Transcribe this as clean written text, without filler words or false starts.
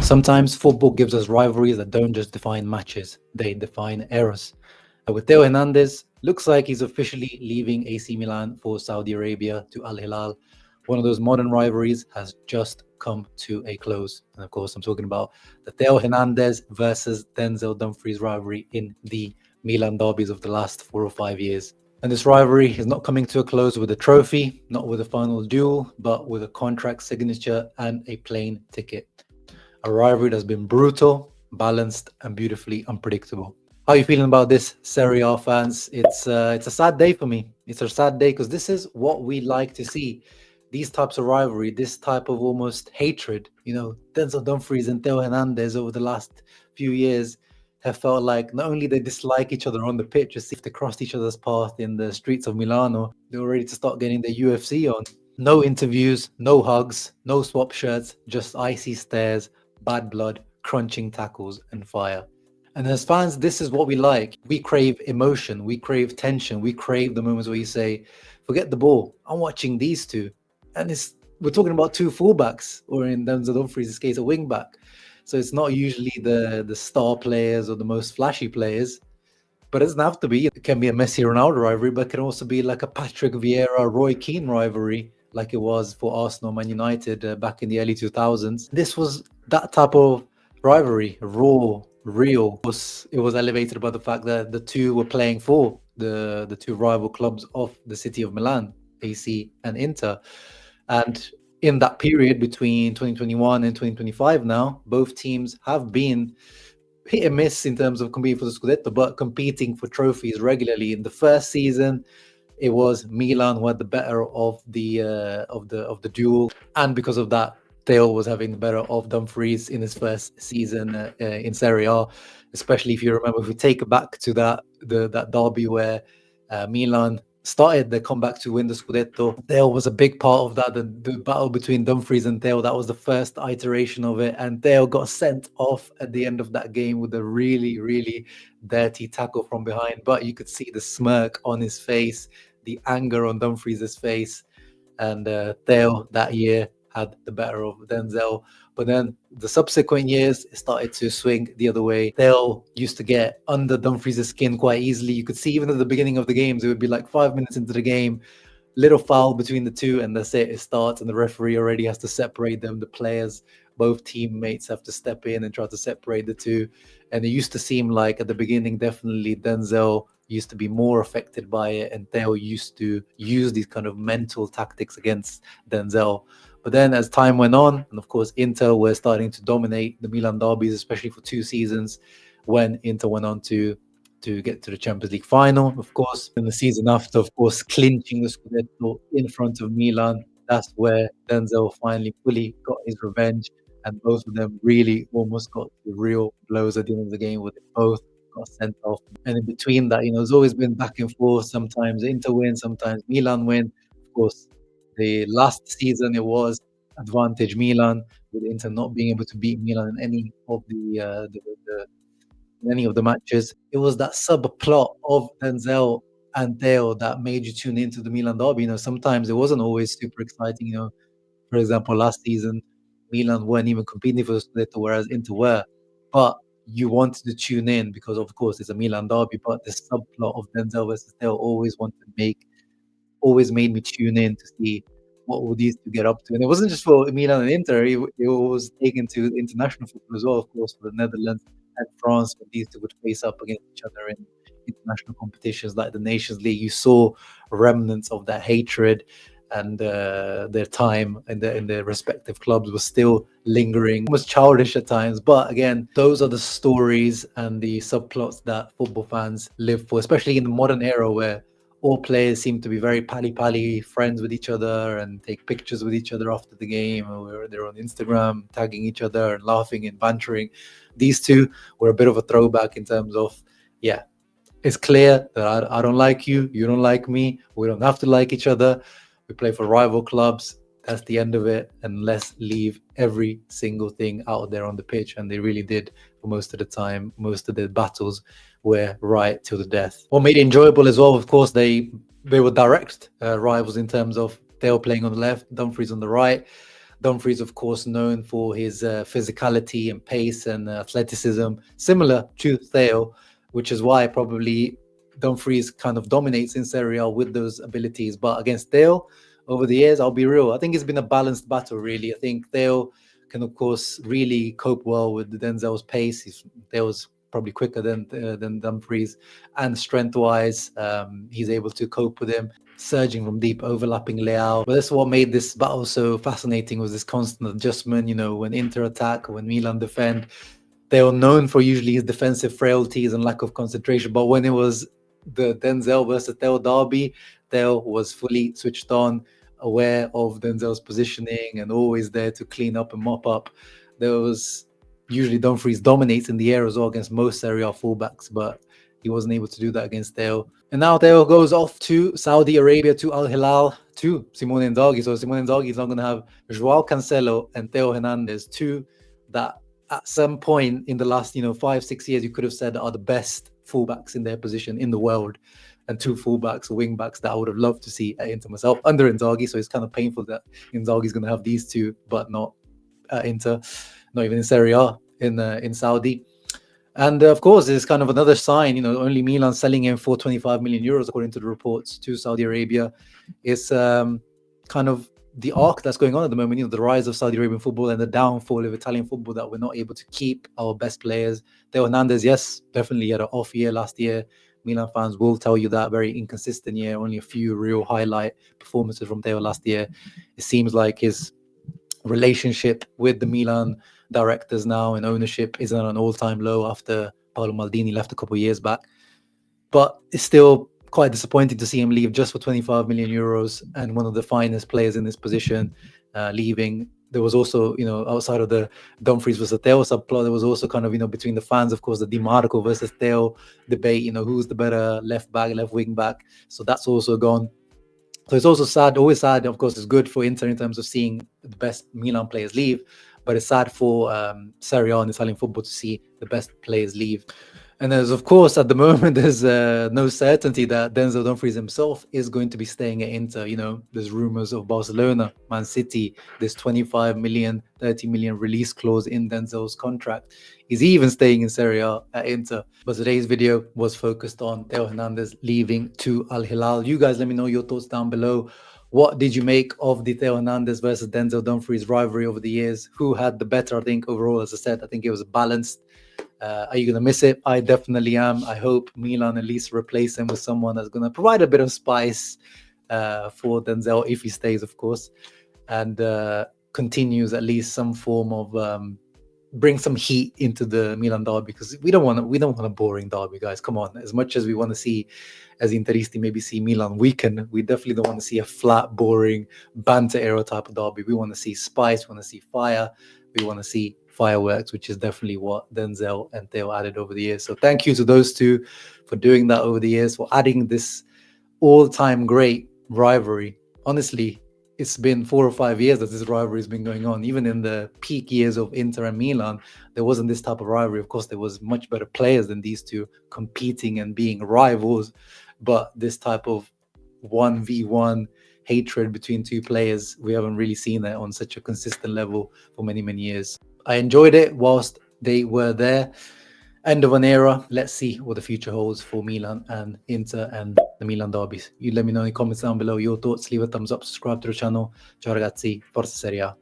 Sometimes football gives us rivalries that don't just define matches, they define eras. With Theo Hernandez, looks like he's officially leaving AC Milan for Saudi Arabia to Al Hilal. One of those modern rivalries has just come to a close. And of course, I'm talking about the Theo Hernandez versus Denzel Dumfries rivalry in the Milan derbies of the last 4 or 5 years. And this rivalry is not coming to a close with a trophy, not with a final duel, but with a contract signature and a plane ticket. A rivalry that's been brutal, balanced, and beautifully unpredictable. How are you feeling about this, Serie A fans? It's a sad day for me. It's a sad day because this is what we like to see. These types of rivalry, this type of almost hatred. Denzel Dumfries and Theo Hernandez over the last few years have felt like not only they dislike each other on the pitch, just if they crossed each other's path in the streets of Milano, they were ready to start getting the UFC on. No interviews, no hugs, no swap shirts, just icy stares, bad blood, crunching tackles, and fire. And as fans, this is what we like. We crave emotion, we crave tension, we crave the moments where you say, forget the ball, I'm watching these two. And we're talking about two fullbacks, or in Denzel Dumfries' case, a wing back. So it's not usually the star players or the most flashy players, but it doesn't have to be. It can be a Messi Ronaldo rivalry, but it can also be like a Patrick Vieira Roy Keane rivalry, like it was for Arsenal Man United back in the early 2000s. This was that type of rivalry, raw, real. It was elevated by the fact that the two were playing for the two rival clubs of the city of Milan, AC and Inter. And in that period between 2021 and 2025 now, both teams have been hit and miss in terms of competing for the Scudetto, but competing for trophies regularly. In the first season, it was Milan who had the better of the duel, and because of that, Theo was having the better of Dumfries in his first season in Serie A. Especially if you remember, if we take it back to that derby where Milan started the comeback to win the Scudetto. Theo was a big part of that. The battle between Dumfries and Theo, that was the first iteration of it. And Theo got sent off at the end of that game with a really, really dirty tackle from behind. But you could see the smirk on his face, the anger on Dumfries' face. And Theo that year had the better of Denzel. But then the subsequent years, it started to swing the other way. Theo used to get under Dumfries' skin quite easily. You could see even at the beginning of the games, it would be like 5 minutes into the game, little foul between the two, and that's it. It starts, and the referee already has to separate them. The players, both teammates, have to step in and try to separate the two. And it used to seem like at the beginning, definitely Denzel used to be more affected by it, and Theo used to use these kind of mental tactics against Denzel. But then as time went on, and of course Inter were starting to dominate the Milan derbies, especially for 2 seasons, when Inter went on to get to the Champions League final, of course. In the season after, of course, clinching the Scudetto in front of Milan, that's where Denzel finally fully got his revenge, and both of them really almost got the real blows at the end of the game, where they both got sent off. And in between that, there's always been back and forth. Sometimes Inter win, sometimes Milan win. Of course, the last season it was advantage Milan, with Inter not being able to beat Milan in any of the matches. It was that subplot of Denzel and Theo that made you tune into the Milan derby. Sometimes it wasn't always super exciting. For example, last season Milan weren't even competing for the Scudetto, whereas Inter were. But you wanted to tune in because, of course, it's a Milan derby. But the subplot of Denzel versus Theo always made me tune in to see what would these two get up to. And it wasn't just for Milan and Inter, it was taken to international football as well, of course, for the Netherlands and France, when these two would face up against each other in international competitions like the Nations League. You saw remnants of that hatred, and their time in their respective clubs was still lingering, almost childish at times. But again, those are the stories and the subplots that football fans live for, especially in the modern era where all players seem to be very pally friends with each other and take pictures with each other after the game, or they're on Instagram tagging each other and laughing and bantering. These two were a bit of a throwback in terms of, yeah, it's clear that I don't like you, you don't like me, we don't have to like each other. We play for rival clubs. That's the end of it. And let's leave every single thing out there on the pitch. And they really did for most of the time. Most of the battles were right till the death. What made it enjoyable as well, of course, they were direct rivals in terms of Theo playing on the left, Dumfries on the right. Dumfries, of course, known for his physicality and pace and athleticism, similar to Theo, which is why probably Dumfries kind of dominates in Serie A with those abilities. But against Theo, over the years, I'll be real, I think it's been a balanced battle, really. I think Theo can, of course, really cope well with Denzel's pace. Theo's probably quicker than Dumfries, and strength-wise, he's able to cope with him, surging from deep, overlapping Leao. But that's what made this battle so fascinating, was this constant adjustment. When Inter attack, when Milan defend, they were known for usually his defensive frailties and lack of concentration. But when it was the Denzel versus Theo derby, Theo was fully switched on, aware of Denzel's positioning, and always there to clean up and mop up. There was usually Dumfries dominates in the air as well against most Serie A fullbacks, but he wasn't able to do that against Theo. And now Theo goes off to Saudi Arabia, to Al Hilal, to Simone Inzaghi. So Simone Inzaghi is now going to have Joao Cancelo and Theo Hernandez, two that at some point in the last 5-6 years you could have said are the best fullbacks in their position in the world, and two fullbacks or wing backs that I would have loved to see at Inter myself under Inzaghi. So it's kind of painful that Inzaghi is going to have these two, but not at Inter, not even in Serie A in Saudi. And of course, there's kind of another sign, only Milan selling him for 25 million euros, according to the reports, to Saudi Arabia. It's kind of the arc that's going on at the moment, the rise of Saudi Arabian football and the downfall of Italian football, that we're not able to keep our best players. Theo Hernandez, yes, definitely had an off year last year. Milan fans will tell you that. Very inconsistent year, only a few real highlight performances from Theo last year. It seems like his relationship with the Milan directors now and ownership is at an all-time low after Paolo Maldini left a couple of years back. But it's still quite disappointing to see him leave just for 25 million euros, and one of the finest players in this position leaving. There was also, outside of the Dumfries versus Theo subplot, there was also kind of, between the fans, of course, the Di Marco versus Theo debate, who's the better left back, left wing back. So that's also gone. So it's also sad, always sad. Of course, it's good for Inter in terms of seeing the best Milan players leave, but it's sad for Serie A and Italian football to see the best players leave. And there's, of course, at the moment, there's no certainty that Denzel Dumfries himself is going to be staying at Inter. There's rumors of Barcelona, Man City. There's 25 million, 30 million release clause in Denzel's contract. Is he even staying in Serie A at Inter? But today's video was focused on Theo Hernández leaving to Al Hilal. You guys let me know your thoughts down below. What did you make of the Theo Hernández versus Denzel Dumfries rivalry over the years? Who had the better, I think, overall? As I said, I think it was balanced. Are you going to miss it? I definitely am. I hope Milan at least replace him with someone that's going to provide a bit of spice for Denzel, if he stays, of course, and continues at least some form of bring some heat into the Milan derby, because we don't want a boring derby, guys. Come on. As much as we want to see, as Interisti, maybe see Milan weaken, we definitely don't want to see a flat, boring, banter era type of derby. We want to see spice. We want to see fire. We want to see fireworks, which is definitely what Denzel and Theo added over the years. So thank you to those two for doing that over the years, for adding this all-time great rivalry. Honestly, it's been 4 or 5 years that this rivalry has been going on. Even in the peak years of Inter and Milan, there wasn't this type of rivalry. Of course, there was much better players than these two competing and being rivals, but this type of 1v1 hatred between two players, we haven't really seen that on such a consistent level for many, many years. I enjoyed it whilst they were there. End of an era. Let's see what the future holds for Milan and Inter and the Milan derbies. You let me know in the comments down below your thoughts. Leave a thumbs up, subscribe to the channel. Ciao ragazzi, forza Serie A.